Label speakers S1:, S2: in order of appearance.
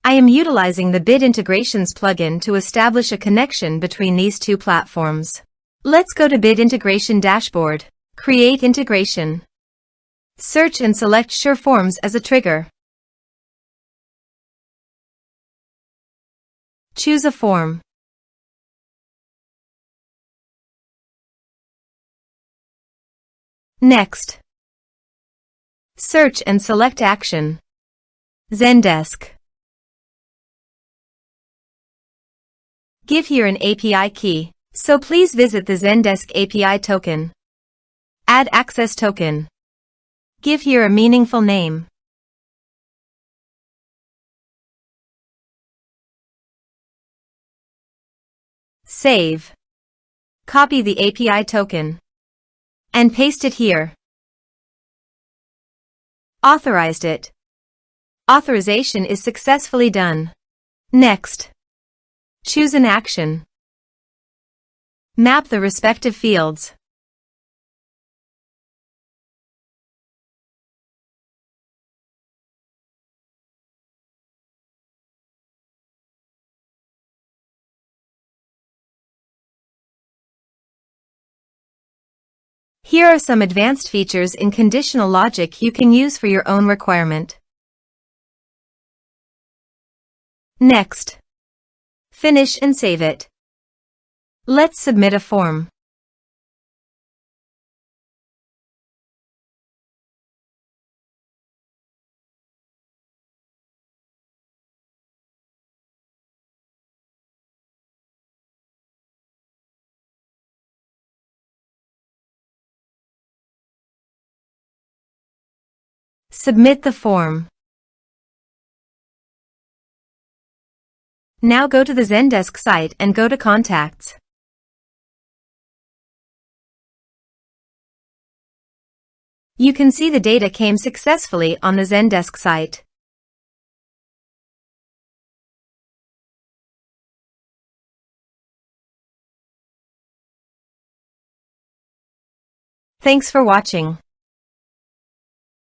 S1: I am utilizing the Bit Integrations plugin to establish a connection between these two platforms. Let's go to Bit Integration Dashboard. Create integration. Search and select SureForms as a trigger. Choose a form. Next, search and select action. Zendesk. Give here an API key, so please visit the Zendesk API token. Add access token. Give here a meaningful name. Save. Copy the API token and paste it here. Authorized it. Authorization is successfully done. Next, choose an action. Map the respective fields. Here are some advanced features in conditional logic you can use for your own requirement. Next, finish and save it. Let's submit a form. Submit the form. Now go to the Zendesk site and go to Contacts. You can see the data came successfully on the Zendesk site. Thanks for watching.